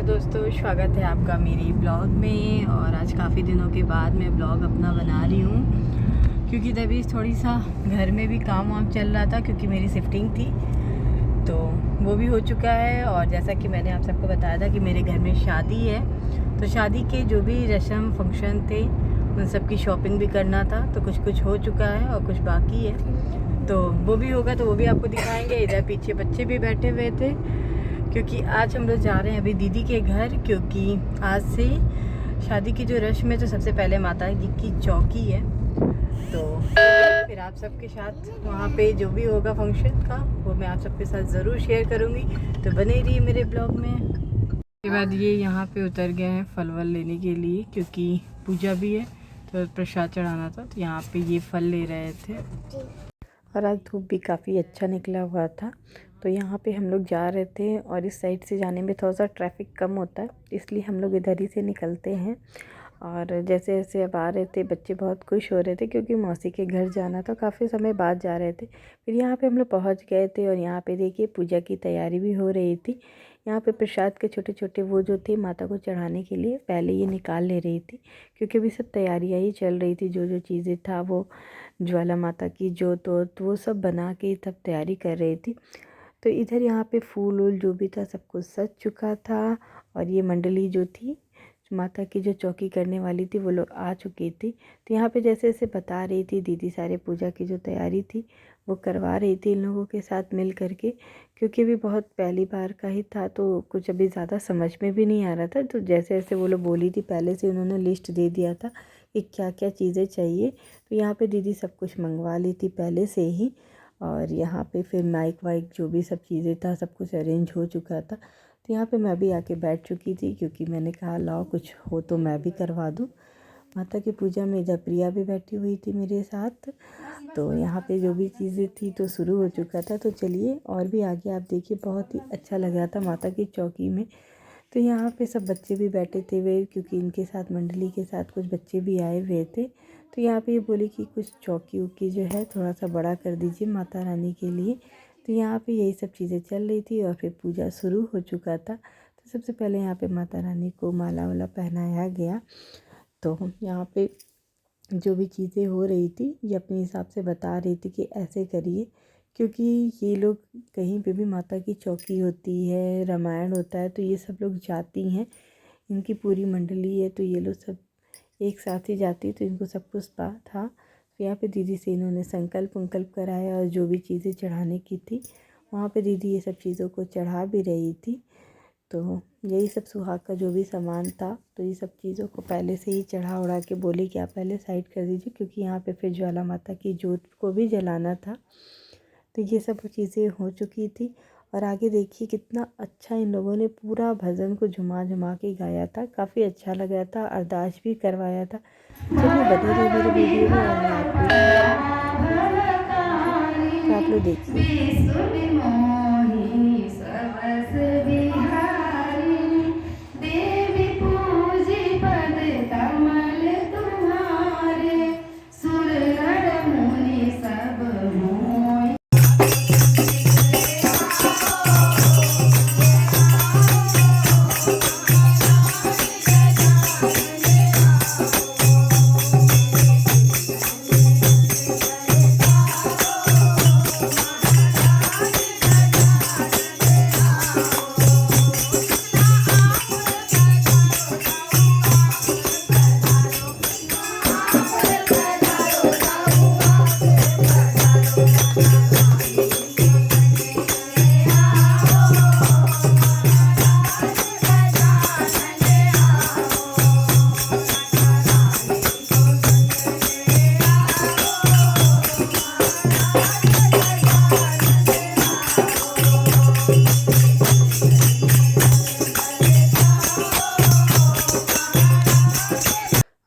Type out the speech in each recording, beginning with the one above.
Hello दोस्तों, स्वागत है आपका मेरी ब्लॉग में। और आज काफ़ी दिनों के बाद मैं ब्लॉग अपना बना रही हूँ क्योंकि तभी थोड़ी सा घर में भी काम वाम चल रहा था क्योंकि मेरी शिफ्टिंग थी तो वो भी हो चुका है। और जैसा कि मैंने आप सबको बताया था कि मेरे घर में शादी है तो शादी के जो भी रस्म फंक्शन थे उन सब की शॉपिंग भी करना था। तो कुछ हो चुका है और कुछ बाकी है तो वो भी होगा, तो वो भी आपको दिखाएंगे। इधर पीछे बच्चे भी बैठे हुए थे क्योंकि आज हम लोग जा रहे हैं अभी दीदी के घर, क्योंकि आज से शादी की जो रस्म है तो सबसे पहले माता जी की चौकी है। तो फिर आप सबके साथ वहाँ पे जो भी होगा फंक्शन का वो मैं आप सबके साथ ज़रूर शेयर करूँगी, तो बने रहिए मेरे ब्लॉग में। उसके बाद ये यहाँ पे उतर गए हैं फल वल लेने के लिए क्योंकि पूजा भी है तो प्रसाद चढ़ाना था, तो यहाँ पे ये फल ले रहे थे। और आज धूप भी काफ़ी अच्छा निकला हुआ था तो यहाँ पे हम लोग जा रहे थे और इस साइड से जाने में थोड़ा सा ट्रैफिक कम होता है इसलिए हम लोग इधर ही से निकलते हैं। और जैसे जैसे अब आ रहे थे बच्चे बहुत खुश हो रहे थे क्योंकि मौसी के घर जाना था, काफ़ी समय बाद जा रहे थे। फिर यहाँ पे हम लोग पहुँच गए थे और यहाँ पे देखिए पूजा की तैयारी भी हो रही थी। यहाँ पे प्रसाद के छोटे छोटे वो जो थे माता को चढ़ाने के लिए पहले ये निकाल ले रही थी क्योंकि अभी सब तैयारियाँ ही चल रही थी। जो जो चीज़ें था वो ज्वाला माता की जोत वो सब बना के तब तैयारी कर रही थी। तो इधर यहाँ पे फूल वूल जो भी था सब कुछ सज चुका था और ये मंडली जो थी माता की जो चौकी करने वाली थी वो लोग आ चुकी थी। तो यहाँ पे जैसे जैसे बता रही थी दीदी सारे पूजा की जो तैयारी थी वो करवा रही थी इन लोगों के साथ मिल करके, क्योंकि अभी बहुत पहली बार का ही था तो कुछ अभी ज़्यादा समझ में भी नहीं आ रहा था। तो जैसे जैसे वो लोग बोली थी पहले से उन्होंने लिस्ट दे दिया था कि क्या क्या चीज़ें चाहिए, तो यहाँ पे दीदी सब कुछ मंगवा ली थी पहले से ही। और यहाँ पे फिर माइक वाइक जो भी सब चीज़ें था सब कुछ अरेंज हो चुका था। तो यहाँ पे मैं भी आके बैठ चुकी थी क्योंकि मैंने कहा लाओ कुछ हो तो मैं भी करवा दूँ माता की पूजा में। इधर प्रिया भी बैठी हुई थी मेरे साथ। तो यहाँ पे जो भी चीज़ें थी तो शुरू हो चुका था। तो चलिए और भी आगे आप देखिए, बहुत ही अच्छा लग रहा था माता की चौकी में। तो यहाँ पे सब बच्चे भी बैठे थे वे, क्योंकि इनके साथ मंडली के साथ कुछ बच्चे भी आए हुए थे। तो यहाँ पे ये बोली कि कुछ चौकी उकी जो है थोड़ा सा बड़ा कर दीजिए माता रानी के लिए। तो यहाँ पे यही सब चीज़ें चल रही थी और फिर पूजा शुरू हो चुका था। तो सबसे पहले यहाँ पे माता रानी को माला वाला पहनाया गया। तो यहाँ पे जो भी चीज़ें हो रही थी ये अपने हिसाब से बता रही थी कि ऐसे करिए, क्योंकि ये लोग कहीं पे भी माता की चौकी होती है, रामायण होता है तो ये सब लोग जाती हैं। इनकी पूरी मंडली है तो ये लोग सब एक साथ ही जाती, तो इनको सब कुछ पता था। तो यहाँ पे दीदी से इन्होंने संकल्प उंकल्प कराया और जो भी चीज़ें चढ़ाने की थी वहाँ पे दीदी ये सब चीज़ों को चढ़ा भी रही थी। तो यही सब सुहाग का जो भी सामान था तो ये सब चीज़ों को पहले से ही चढ़ा उड़ा के बोली कि आप पहले साइड कर दीजिए, क्योंकि यहाँ पे फिर ज्वाला माता की जोत को भी जलाना था। तो ये सब चीज़ें हो चुकी थी। और आगे देखिए कितना अच्छा इन लोगों ने पूरा भजन को झुमा झुमा के गाया था, काफ़ी अच्छा लग रहा था। अरदास भी करवाया था। चलिए बने रहिए मेरे वीडियो में और मैं आपको तो आप लोग देखिए।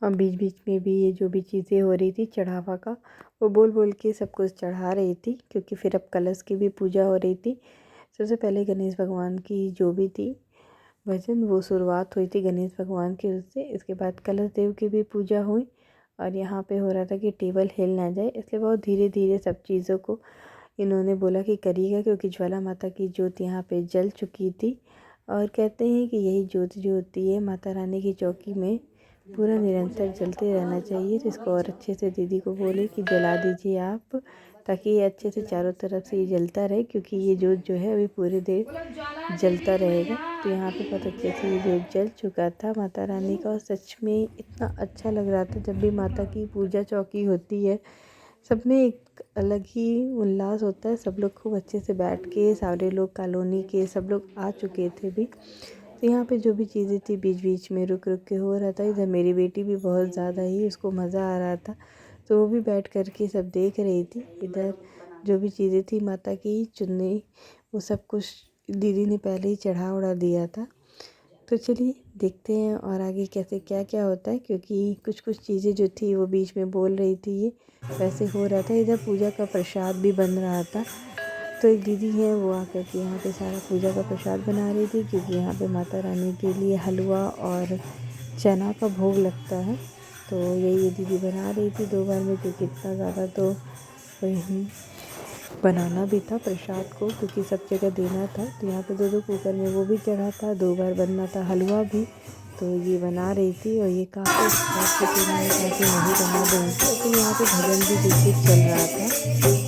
और बीच बीच में भी ये जो भी चीज़ें हो रही थी चढ़ावा का वो बोल बोल के सब कुछ चढ़ा रही थी, क्योंकि फिर अब कलश की भी पूजा हो रही थी। सबसे पहले गणेश भगवान की जो भी थी भजन वो शुरुआत हुई थी गणेश भगवान की उससे। इसके बाद कलश देव की भी पूजा हुई और यहाँ पे हो रहा था कि टेबल हिल ना जाए, इसलिए बहुत धीरे धीरे सब चीज़ों को इन्होंने बोला कि करिएगा, क्योंकि ज्वाला माता की जोत यहाँ पे जल चुकी थी। और कहते हैं कि यही ज्योत जो होती है माता रानी की चौकी में पूरा निरंतर जलते रहना चाहिए। तो इसको और अच्छे से दीदी को बोले कि जला दीजिए आप, ताकि ये अच्छे से चारों तरफ से ये जलता रहे, क्योंकि ये जोत जो है अभी पूरे देर जलता रहेगा। तो यहाँ पे बहुत अच्छे से ये जोत जल चुका था माता रानी का, और सच में इतना अच्छा लग रहा था। जब भी माता की पूजा चौकी होती है, सब में एक अलग ही उल्लास होता है। सब लोग खूब अच्छे से बैठ के, सारे लोग कॉलोनी के सब लोग आ चुके थे भी। तो यहाँ पे जो भी चीज़ें थी बीच बीच में रुक रुक के हो रहा था। इधर मेरी बेटी भी बहुत ज़्यादा ही उसको मज़ा आ रहा था, तो वो भी बैठ कर के सब देख रही थी। इधर जो भी चीज़ें थी माता की चुन्नी, वो सब कुछ दीदी ने पहले ही चढ़ा उड़ा दिया था। तो चलिए देखते हैं और आगे कैसे क्या क्या होता है, क्योंकि कुछ कुछ चीज़ें जो थी वो बीच में बोल रही थी, ये वैसे हो रहा था। इधर पूजा का प्रसाद भी बन रहा था। तो एक दीदी है वो आकर के यहाँ पे सारा पूजा का प्रसाद बना रही थी, क्योंकि यहाँ पे माता रानी के लिए हलवा और चना का भोग लगता है। तो यही ये दीदी बना रही थी 2 बार में, क्योंकि इतना ज़्यादा तो वही बनाना भी था प्रसाद को, क्योंकि सब जगह देना था। तो यहाँ पे 2-2 कुकर में वो भी चढ़ा था, 2 बार बनना था हलवा भी। तो ये बना रही थी, और ये काफ़ी काफ़ी नहीं बना दूँगी। तो यहाँ पे भजन भी कुछ चल रहा था।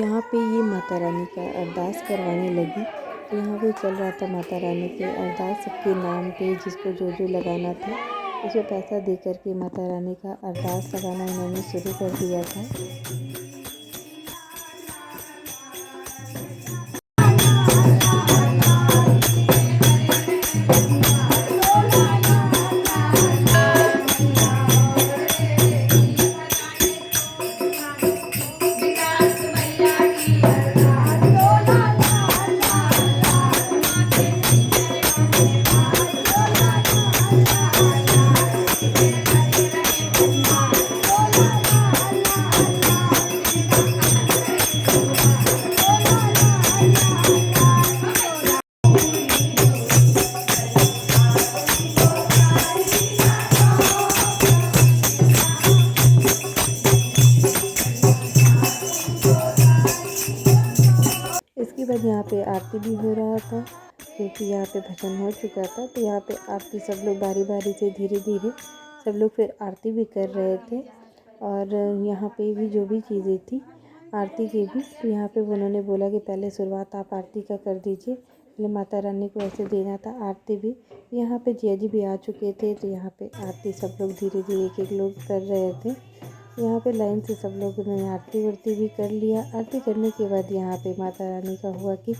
यहाँ पे ये माता रानी का अरदास करवाने लगी। तो यहाँ पे चल रहा था माता रानी के अरदास सबके नाम पे, जिसको जो जो लगाना था उसे पैसा दे करके माता रानी का अरदास लगाना इन्होंने शुरू कर दिया था। इसके बाद यहाँ पे आरती भी हो रहा था, क्योंकि यहाँ पे भजन हो चुका था। तो यहाँ पे आरती सब लोग बारी बारी से धीरे धीरे सब लोग फिर आरती भी कर रहे थे। और यहाँ पे भी जो भी चीज़ें थी आरती की भी, तो यहाँ पे उन्होंने बोला कि पहले शुरुआत आप आरती का कर दीजिए, पहले माता रानी को ऐसे देना था आरती भी। यहाँ पे जिया जी भी आ चुके थे, तो यहाँ पे आरती सब लोग धीरे धीरे एक एक लोग कर रहे थे। यहाँ पे लाइन से सब लोगों ने आरती वारती भी कर लिया। आरती करने के बाद यहाँ पे माता रानी का हुआ कि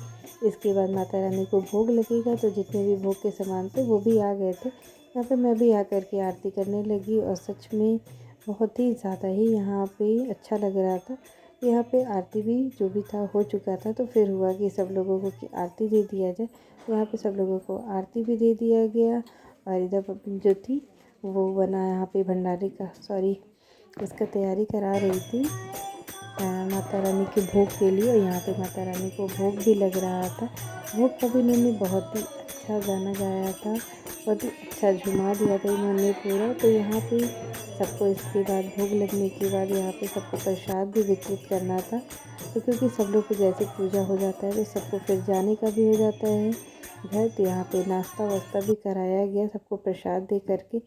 इसके बाद माता रानी को भोग लगेगा, तो जितने भी भोग के सामान थे वो भी आ गए थे। यहाँ पे मैं भी आ कर के आरती करने लगी, और सच में बहुत ही ज़्यादा ही यहाँ पे अच्छा लग रहा था। यहाँ पे आरती भी जो भी था हो चुका था, तो फिर हुआ कि सब लोगों को कि आरती दे दिया जाए। यहाँ पे सब लोगों को आरती भी दे दिया गया। और इधर जो थी वो बना यहाँ पे भंडारे का उसका तैयारी करा रही थी माता रानी के भोग के लिए। और यहाँ पे माता रानी को भोग भी लग रहा था। भोग का भी इन्होंने बहुत ही अच्छा गाना गाया था, बहुत ही अच्छा झुमा दिया था इन्होंने पूरा। तो यहाँ पे सबको इसके बाद भोग लगने के बाद यहाँ पे सबको प्रसाद भी वितरित करना था। तो क्योंकि सब लोग को जैसे पूजा हो जाता है तो सबको फिर जाने का भी हो जाता है घर। तो यहाँ पे नाश्ता वास्ता भी कराया गया सबको प्रसाद दे करके।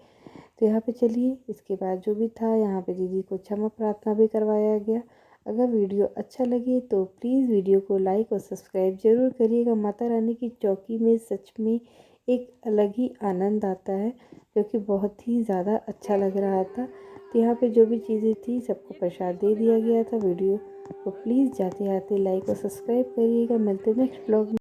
तो यहाँ पे चलिए इसके बाद जो भी था यहाँ पे दीदी को क्षमा प्रार्थना भी करवाया गया। अगर वीडियो अच्छा लगे तो प्लीज़ वीडियो को लाइक और सब्सक्राइब ज़रूर करिएगा। माता रानी की चौकी में सच में एक अलग ही आनंद आता है, जो कि बहुत ही ज़्यादा अच्छा लग रहा था। तो यहाँ पे जो भी चीज़ें थी सबको प्रसाद दे दिया गया था। वीडियो को प्लीज़ जाते आते लाइक और सब्सक्राइब करिएगा। मिलते नेक्स्ट ब्लॉग में।